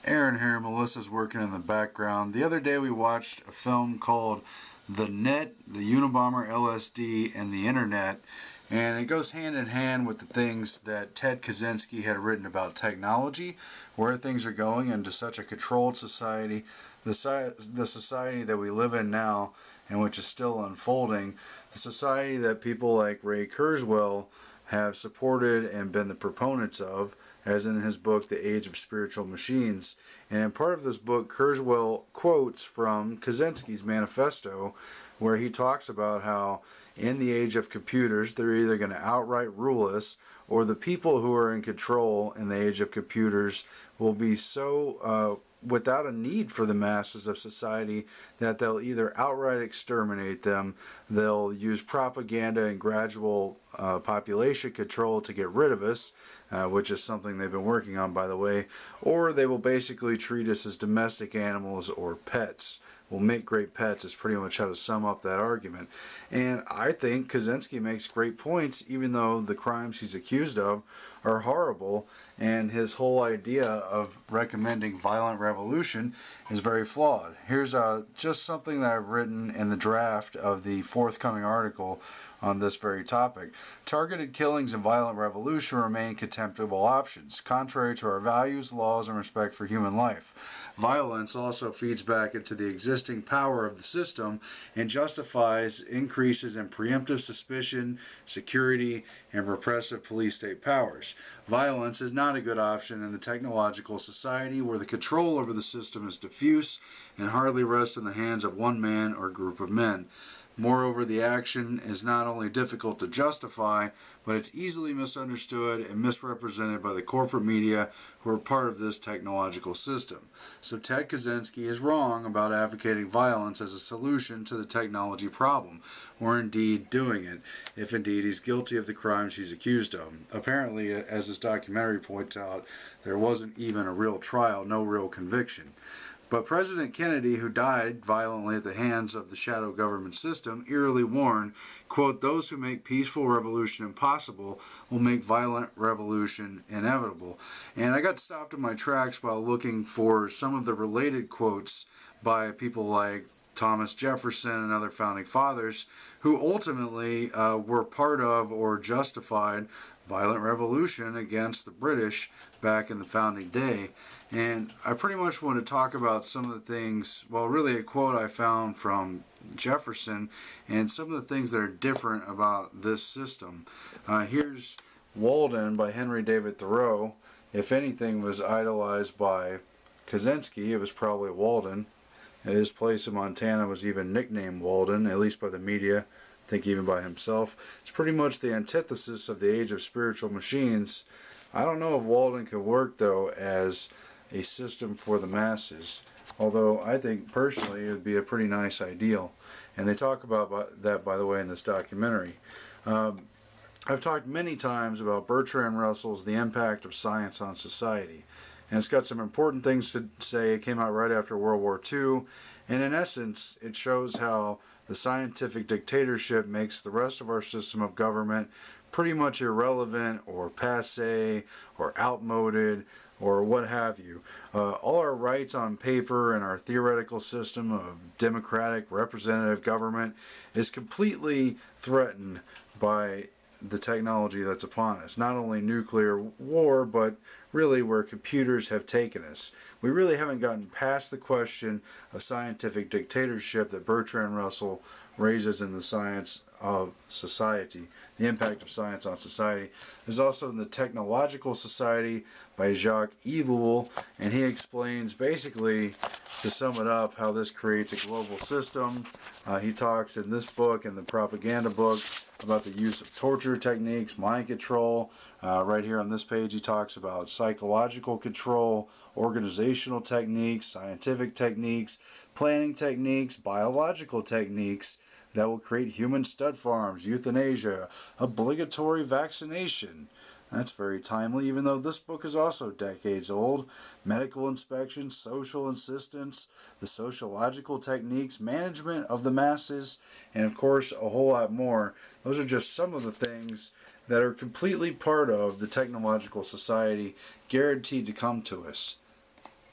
Aaron here. Melissa's working in the background. The other day we watched a film called The Net, the Unabomber, LSD, and the Internet. And it goes hand in hand with the things that Ted Kaczynski had written about technology, where things are going into such a controlled society, the society that we live in now, and which is still unfolding, the society that people like Ray Kurzweil have supported and been the proponents of, as in his book, The Age of Spiritual Machines. And in part of this book, Kurzweil quotes from Kaczynskis Manifesto, where he talks about how in the age of computers, they're either going to outright rule us, or the people who are in control in the age of computers will be so without a need for the masses of society that they'll either outright exterminate them, they'll use propaganda and gradual population control to get rid of us, which is something they've been working on, by the way, or they will basically treat us as domestic animals or pets. Will make great pets is pretty much how to sum up that argument. And I think Kaczynski makes great points, even though the crimes he's accused of are horrible, and his whole idea of recommending violent revolution is very flawed. Here's just something that I've written in the draft of the forthcoming article on this very topic. Targeted killings and violent revolution remain contemptible options, contrary to our values, laws, and respect for human life. Violence also feeds back into the existing power of the system and justifies increases in preemptive suspicion, security, and repressive police state powers. Violence is not a good option in the technological society where the control over the system is diffuse and hardly rests in the hands of one man or group of men. Moreover, the action is not only difficult to justify, but it's easily misunderstood and misrepresented by the corporate media who are part of this technological system. So Ted Kaczynski is wrong about advocating violence as a solution to the technology problem, or indeed doing it, if indeed he's guilty of the crimes he's accused of. Apparently, as this documentary points out, there wasn't even a real trial, no real conviction. But President Kennedy, who died violently at the hands of the shadow government system, eerily warned, quote, "Those who make peaceful revolution impossible will make violent revolution inevitable." And I got stopped in my tracks while looking for some of the related quotes by people like Thomas Jefferson and other founding fathers who ultimately were part of or justified violent revolution against the British back in the founding day. And I pretty much want to talk about some of the things, well, really a quote I found from Jefferson and some of the things that are different about this system. Here's Walden by Henry David Thoreau. If anything was idolized by Kaczynski, it was probably Walden. His place in Montana was even nicknamed Walden, at least by the media, I think even by himself. It's pretty much the antithesis of the age of spiritual machines. I don't know if Walden could work, though, as a system for the masses, although I think personally it would be a pretty nice ideal. And they talk about that, by the way, in this documentary. I've talked many times about Bertrand Russell's The Impact of Science on Society. And it's got some important things to say. It came out right after World War II. And in essence, it shows how the scientific dictatorship makes the rest of our system of government pretty much irrelevant or passé or outmoded or what have you. All our rights on paper and our theoretical system of democratic representative government is completely threatened by the technology that's upon us. Not only nuclear war, but really where computers have taken us. We really haven't gotten past the question of scientific dictatorship that Bertrand Russell raises in The Science of Society, The Impact of Science on Society. There's also in The Technological Society by Jacques Ellul, and he explains basically, to sum it up, how this creates a global system. He talks in this book and the propaganda book about the use of torture techniques, mind control. Right here on this page he talks about psychological control, organizational techniques, scientific techniques, planning techniques, biological techniques that will create human stud farms, euthanasia, obligatory vaccination. That's very timely, even though this book is also decades old. Medical inspection, social insistence, the sociological techniques, management of the masses, and of course a whole lot more. Those are just some of the things that are completely part of the technological society, guaranteed to come to us.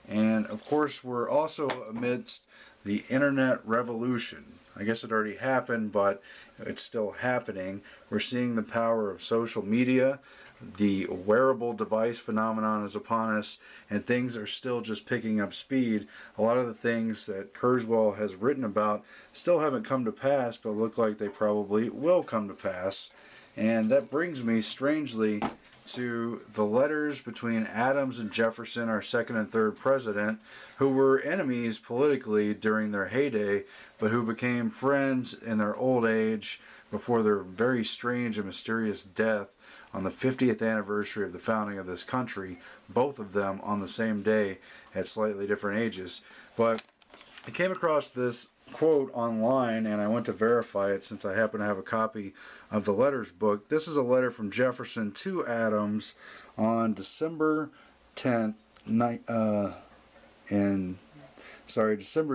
And of course, we're also amidst the internet revolution. I guess it already happened, but it's still happening. We're seeing the power of social media. The wearable device phenomenon is upon us, and things are still just picking up speed. A lot of the things that Kurzweil has written about still haven't come to pass, but look like they probably will come to pass. And that brings me, strangely, to the letters between Adams and Jefferson, our second and third president, who were enemies politically during their heyday, but who became friends in their old age before their very strange and mysterious death on the 50th anniversary of the founding of this country, both of them on the same day at slightly different ages. But I came across this quote online, and I went to verify it since I happen to have a copy of the letters book. This is a letter from Jefferson to Adams on December 10th, December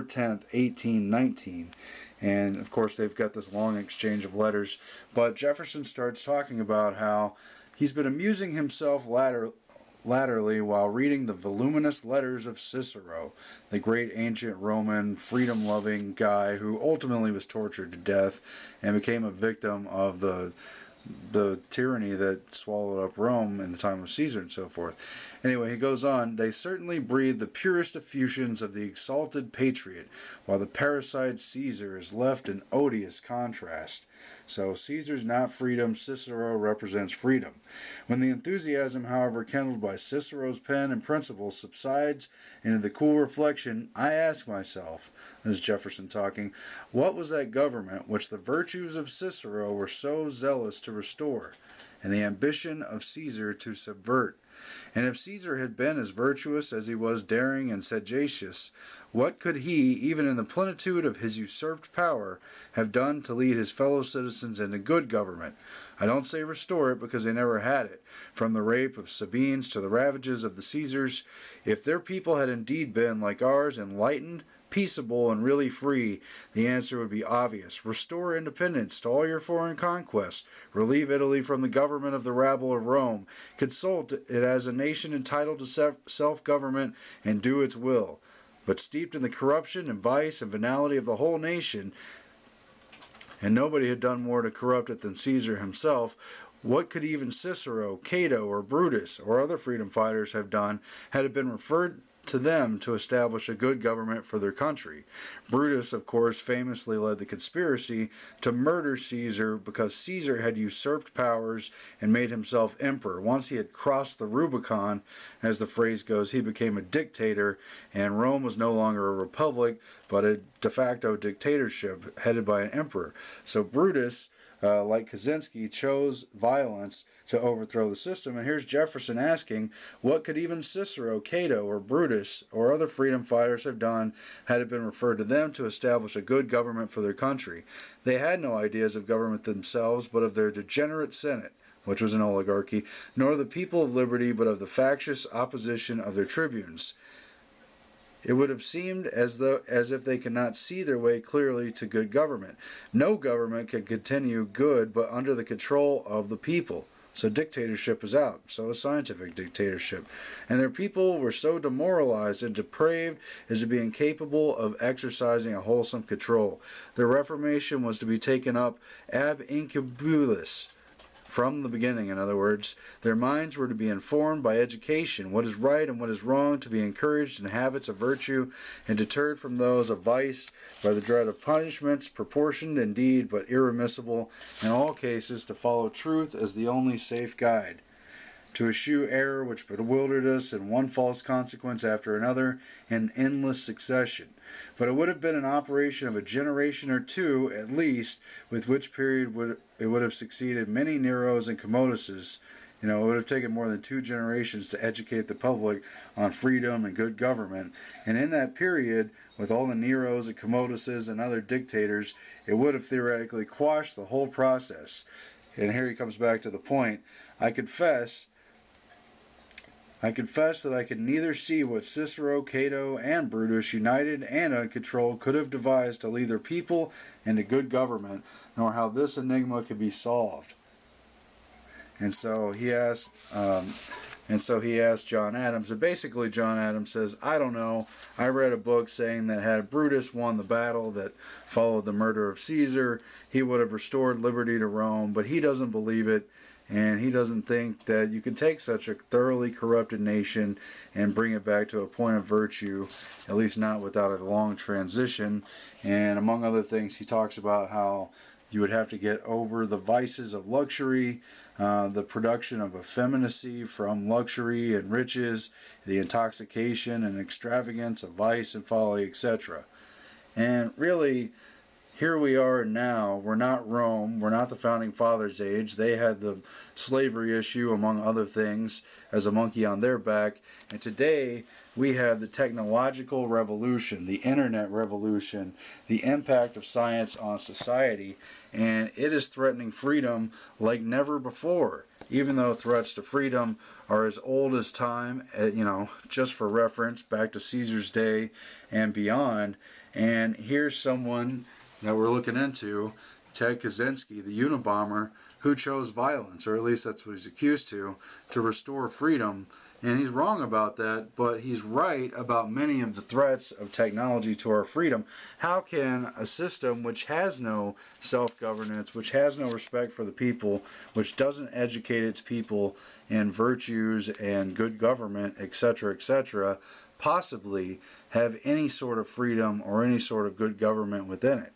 10th, 1819. And of course they've got this long exchange of letters, but Jefferson starts talking about how he's been amusing himself latterly while reading the voluminous letters of Cicero, the great ancient Roman freedom-loving guy who ultimately was tortured to death and became a victim of the tyranny that swallowed up Rome in the time of Caesar and so forth. Anyway, he goes on, they certainly breathe the purest effusions of the exalted patriot, while the parricide Caesar is left in odious contrast. So Caesar's not freedom, Cicero represents freedom. When the enthusiasm, however, kindled by Cicero's pen and principles subsides into the cool reflection, I ask myself, this is Jefferson talking, what was that government which the virtues of Cicero were so zealous to restore, and the ambition of Caesar to subvert? And if Caesar had been as virtuous as he was daring and sagacious, what could he, even in the plenitude of his usurped power, have done to lead his fellow citizens into good government? I don't say restore it, because they never had it. From the rape of Sabines to the ravages of the Caesars, if their people had indeed been, like ours, enlightened, peaceable, and really free, the answer would be obvious. Restore independence to all your foreign conquests. Relieve Italy from the government of the rabble of Rome. Consult it as a nation entitled to self-government, and do its will. But steeped in the corruption and vice and venality of the whole nation, and nobody had done more to corrupt it than Caesar himself, what could even Cicero, Cato, or Brutus, or other freedom fighters have done had it been referred to them to establish a good government for their country? Brutus, of course, famously led the conspiracy to murder Caesar because Caesar had usurped powers and made himself emperor. Once he had crossed the Rubicon, as the phrase goes, he became a dictator, and Rome was no longer a republic, but a de facto dictatorship headed by an emperor. So Brutus, like Kaczynski, chose violence to overthrow the system. And here's Jefferson asking, what could even Cicero, Cato, or Brutus, or other freedom fighters have done had it been referred to them to establish a good government for their country? They had no ideas of government themselves, but of their degenerate Senate, which was an oligarchy, nor the people of liberty, but of the factious opposition of their tribunes. It would have seemed as if they could not see their way clearly to good government. No government can continue good but under the control of the people. So dictatorship is out. So is scientific dictatorship. And their people were so demoralized and depraved as to be incapable of exercising a wholesome control. Their reformation was to be taken up ab incubulus, from the beginning, in other words. Their minds were to be informed by education, what is right and what is wrong, to be encouraged in habits of virtue, and deterred from those of vice by the dread of punishments, proportioned indeed, but irremissible, in all cases to follow truth as the only safe guide, to eschew error which bewildered us in one false consequence after another in endless succession. But it would have been an operation of a generation or two at least, with which period it would have succeeded many Neros and Commoduses. It would have taken more than 2 generations to educate the public on freedom and good government. And in that period, with all the Neros and Commoduses and other dictators, it would have theoretically quashed the whole process. And here he comes back to the point. I confess that I could neither see what Cicero, Cato, and Brutus, united and uncontrolled, could have devised to lead their people into good government, nor how this enigma could be solved. And so he asked, And so he asked John Adams, and basically John Adams says, I don't know. I read a book saying that had Brutus won the battle that followed the murder of Caesar, he would have restored liberty to Rome, but he doesn't believe it, and he doesn't think that you can take such a thoroughly corrupted nation and bring it back to a point of virtue, at least not without a long transition. And among other things, he talks about how you would have to get over the vices of luxury, the production of effeminacy from luxury and riches, the intoxication and extravagance of vice and folly, etc. And really, here we are now. We're not Rome. We're not the Founding Fathers' age. They had the slavery issue, among other things, as a monkey on their back. And today, we have the technological revolution, the internet revolution, the impact of science on society, and it is threatening freedom like never before, even though threats to freedom are as old as time, just for reference, back to Caesar's day and beyond. And here's someone that we're looking into, Ted Kaczynski, the Unabomber, who chose violence, or at least that's what he's accused to restore freedom. And he's wrong about that, but he's right about many of the threats of technology to our freedom. How can a system which has no self-governance, which has no respect for the people, which doesn't educate its people in virtues and good government, etc., possibly have any sort of freedom or any sort of good government within it?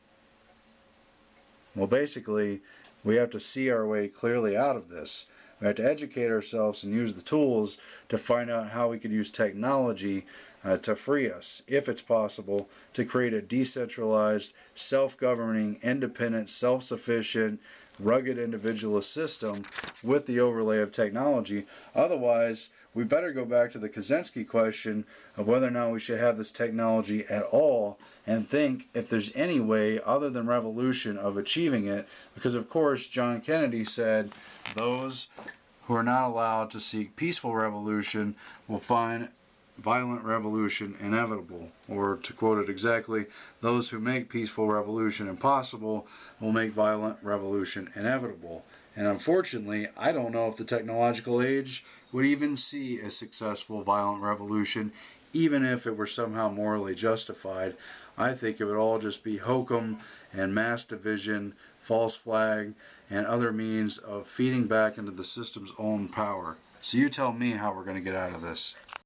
Well, basically, we have to see our way clearly out of this. We have to educate ourselves and use the tools to find out how we could use technology to free us, if it's possible, to create a decentralized, self-governing, independent, self-sufficient, rugged individualist system with the overlay of technology. Otherwise, we better go back to the Kaczynski question of whether or not we should have this technology at all, and think if there's any way other than revolution of achieving it, because of course John Kennedy said those who are not allowed to seek peaceful revolution will find violent revolution inevitable. Or to quote it exactly, those who make peaceful revolution impossible will make violent revolution inevitable. And unfortunately, I don't know if the technological age would even see a successful violent revolution, even if it were somehow morally justified. I think it would all just be hokum and mass division, false flag, and other means of feeding back into the system's own power. So you tell me how we're going to get out of this.